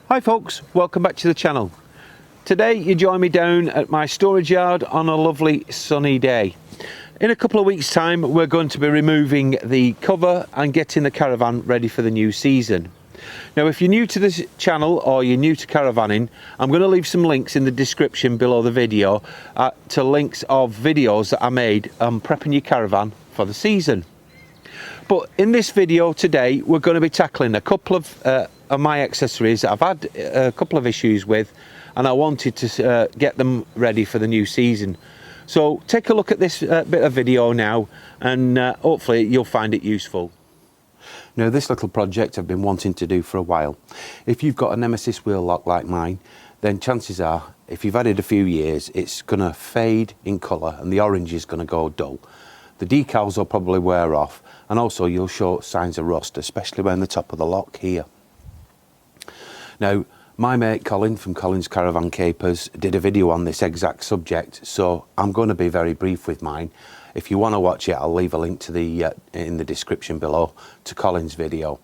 Hi folks, welcome back to the channel. Today you join me down at my storage yard on a lovely sunny day. In a couple of weeks time we're going to be removing the cover and getting the caravan ready for the new season. Now if you're new to this channel or you're new to caravanning, I'm going to leave some links in the description below the video to links of videos that I made prepping your caravan for the season. But in this video today we're going to be tackling a couple of my accessories that I've had a couple of issues with, and I wanted to get them ready for the new season. So take a look at this bit of video now, and hopefully you'll find it useful. Now this little project I've been wanting to do for a while. If you've got a Nemesis wheel lock like mine, then chances are if you've had it a few years it's going to fade in colour and the orange is going to go dull. The decals will probably wear off, and also you'll show signs of rust, especially around the top of the lock here. Now my mate Colin from Colin's Caravan Capers did a video on this exact subject, so I'm going to be very brief with mine. If you want to watch it, I'll leave a link to the in the description below to Colin's video.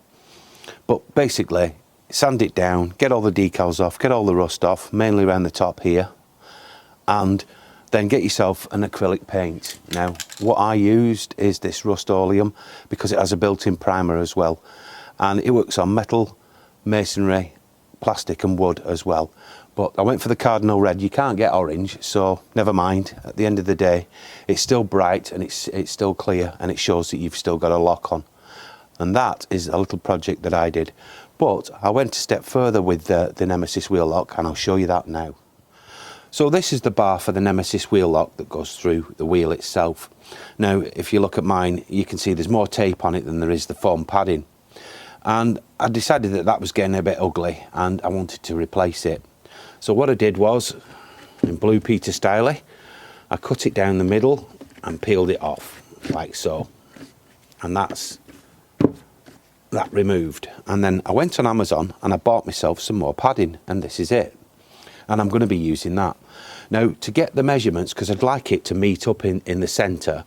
But basically sand it down, get all the decals off, get all the rust off, mainly around the top here, and then get yourself an acrylic paint. Now what I used is this Rust-Oleum because it has a built-in primer as well, and it works on metal, masonry, plastic and wood as well. But I went for the cardinal red. You can't get orange, so never mind. At the end of the day it's still bright and it's still clear, and it shows that you've still got a lock on. And that is a little project that I did. But I went a step further with the Nemesis wheel lock, and I'll show you that now. So this is the bar for the Nemesis wheel lock that goes through the wheel itself. Now if you look at mine, you can see there's more tape on it than there is the foam padding, and I decided that that was getting a bit ugly and I wanted to replace it. So what I did was, in Blue Peter style, I cut it down the middle and peeled it off like so, and that's that removed. And then I went on Amazon and I bought myself some more padding, and this is it, and I'm going to be using that. Now to get the measurements, because I'd like it to meet up in the centre,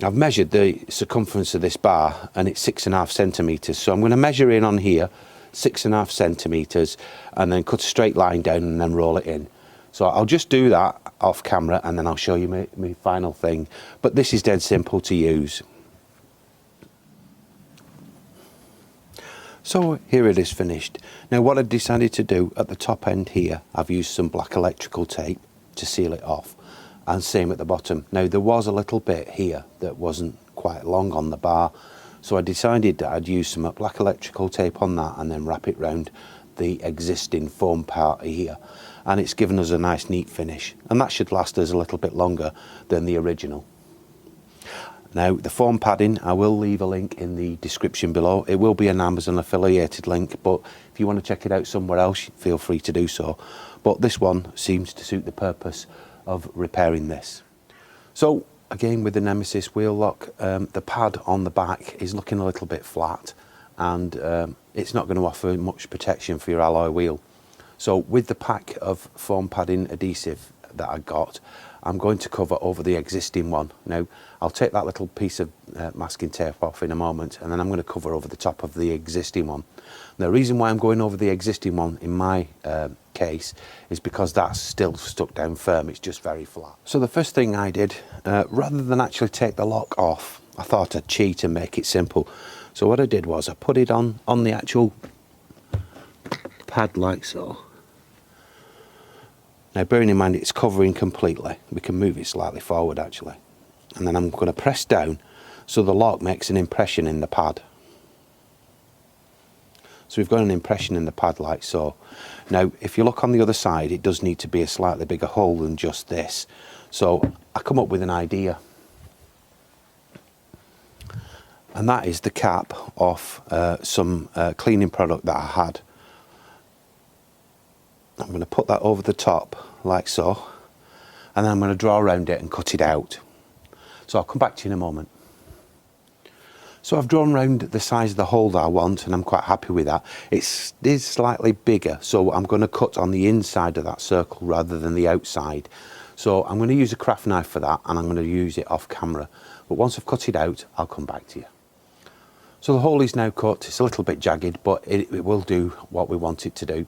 I've measured the circumference of this bar and it's 6.5 centimetres. So I'm going to measure in on here 6.5 centimetres and then cut a straight line down and then roll it in. So I'll just do that off camera and then I'll show you my final thing. But this is dead simple to use. So here it is finished. Now what I decided to do at the top end here, I've used some black electrical tape to seal it off, and same at the bottom. Now there was a little bit here that wasn't quite long on the bar, so I decided that I'd use some black electrical tape on that and then wrap it round the existing foam part here, and it's given us a nice neat finish, and that should last us a little bit longer than the original. Now the foam padding, I will leave a link in the description below. It will be an Amazon affiliated link, but if you want to check it out somewhere else, feel free to do so. But this one seems to suit the purpose of repairing this. So again with the Nemesis wheel lock, the pad on the back is looking a little bit flat, and it's not going to offer much protection for your alloy wheel. So with the pack of foam padding adhesive that I got, I'm going to cover over the existing one. Now I'll take that little piece of masking tape off in a moment, and then I'm going to cover over the top of the existing one. The reason why I'm going over the existing one in my case is because that's still stuck down firm, it's just very flat. So the first thing I did, rather than actually take the lock off, I thought I'd cheat and make it simple. So what I did was I put it on the actual pad like so. Now bearing in mind it's covering completely, we can move it slightly forward actually, and then I'm going to press down so the lock makes an impression in the pad. So we've got an impression in the pad like so. Now if you look on the other side, it does need to be a slightly bigger hole than just this. So I come up with an idea, and that is the cap off some cleaning product that I had. I'm going to put that over the top like so, and then I'm going to draw around it and cut it out. So I'll come back to you in a moment. So I've drawn around the size of the hole that I want, and I'm quite happy with that. It is slightly bigger, so I'm going to cut on the inside of that circle rather than the outside. So I'm going to use a craft knife for that, and I'm going to use it off camera. But once I've cut it out, I'll come back to you. So the hole is now cut. It's a little bit jagged, but it will do what we want it to do.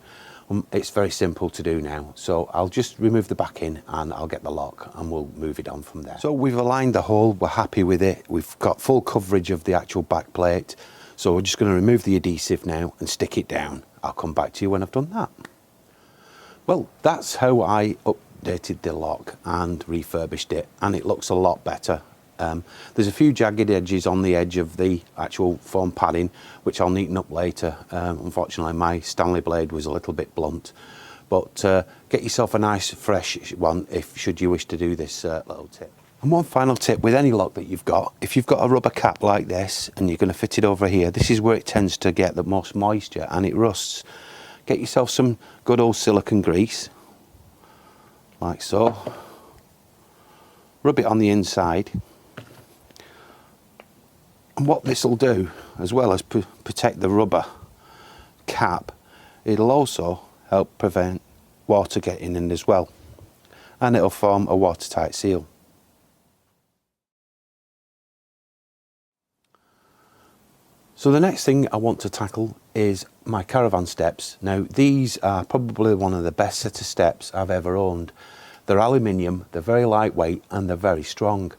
It's very simple to do now, so I'll just remove the backing and I'll get the lock and we'll move it on from there. So we've aligned the hole, we're happy with it, we've got full coverage of the actual back plate, so we're just going to remove the adhesive now and stick it down. I'll come back to you when I've done that. Well, that's how I updated the lock and refurbished it, and it looks a lot better. There's a few jagged edges on the edge of the actual foam padding which I'll neaten up later. Unfortunately my Stanley blade was a little bit blunt, but get yourself a nice fresh one should you wish to do this little tip. And one final tip with any lock that you've got, if you've got a rubber cap like this and you're going to fit it over here, this is where it tends to get the most moisture and it rusts. Get yourself some good old silicone grease like so, rub it on the inside. And what this will do, as well as protect the rubber cap, it'll also help prevent water getting in as well, and it'll form a watertight seal. So the next thing I want to tackle is my caravan steps. Now these are probably one of the best set of steps I've ever owned. They're aluminium, they're very lightweight and they're very strong,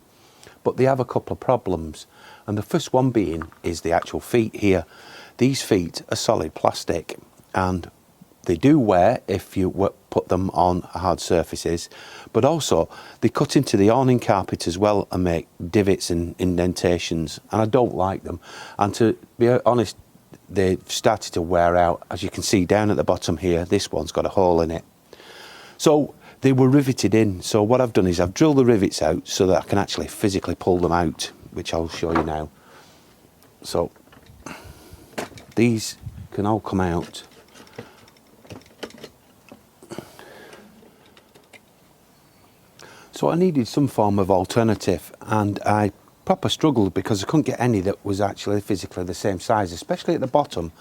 but they have a couple of problems. And the first one being is the actual feet here. These feet are solid plastic and they do wear if you put them on hard surfaces, but also they cut into the awning carpet as well and make divots and indentations, and I don't like them. And to be honest, they've started to wear out. As you can see down at the bottom here, this one's got a hole in it. So they were riveted in, so what I've done is I've drilled the rivets out so that I can actually physically pull them out, which I'll show you now. So these can all come out. So I needed some form of alternative, and I proper struggled because I couldn't get any that was actually physically the same size, especially at the bottom.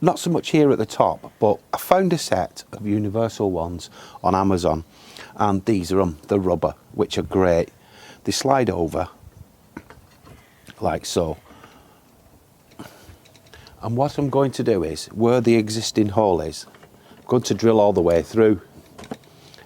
Not so much here at the top, but I found a set of universal ones on Amazon, and these are the rubber, which are great. They slide over like so, and what I'm going to do is, where the existing hole is, I'm going to drill all the way through,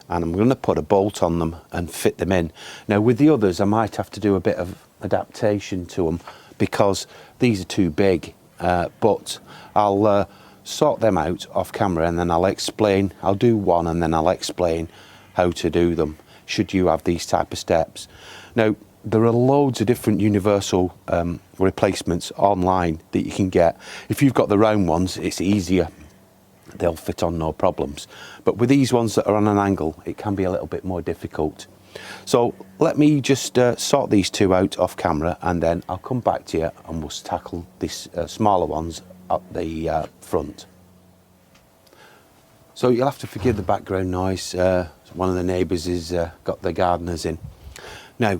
and I'm going to put a bolt on them and fit them in. Now with the others I might have to do a bit of adaptation to them because these are too big, but I'll sort them out off camera, and then I'll do one and then I'll explain how to do them should you have these type of steps. Now there are loads of different universal replacements online that you can get. If you've got the round ones, it's easier, they'll fit on no problems, but with these ones that are on an angle it can be a little bit more difficult. So let me just sort these two out off camera, and then I'll come back to you and we'll tackle these smaller ones at the front. So you'll have to forgive the background noise, one of the neighbours has got the gardeners in. Now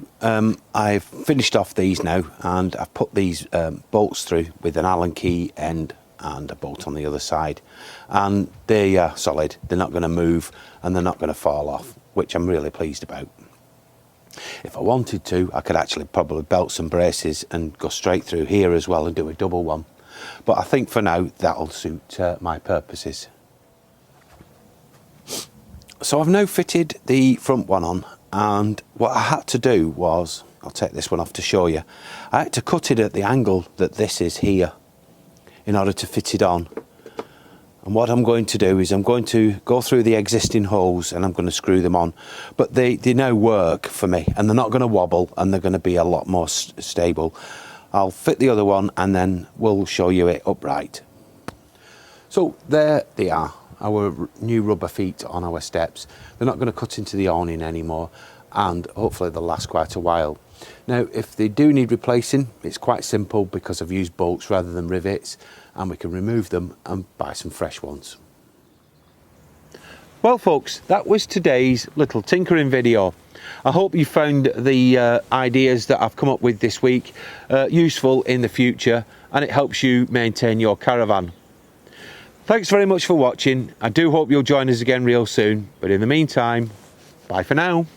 I've finished off these now, and I've put these bolts through with an Allen key end and a bolt on the other side, and they are solid, they're not going to move and they're not going to fall off, which I'm really pleased about. If I wanted to, I could actually probably belt some braces and go straight through here as well and do a double one, but I think for now that'll suit my purposes. So I've now fitted the front one on, and what I had to do was, I'll take this one off to show you, I had to cut it at the angle that this is here in order to fit it on. And what I'm going to do is I'm going to go through the existing holes and I'm going to screw them on, but they now work for me and they're not going to wobble and they're going to be a lot more stable. I'll fit the other one and then we'll show you it upright. So there they are, our new rubber feet on our steps. They're not going to cut into the awning anymore, and hopefully they'll last quite a while. Now if they do need replacing, it's quite simple because I've used bolts rather than rivets, and we can remove them and buy some fresh ones. Well folks, that was today's little tinkering video. I hope you found the ideas that I've come up with this week useful in the future, and it helps you maintain your caravan. Thanks very much for watching. I do hope you'll join us again real soon, but in the meantime, bye for now.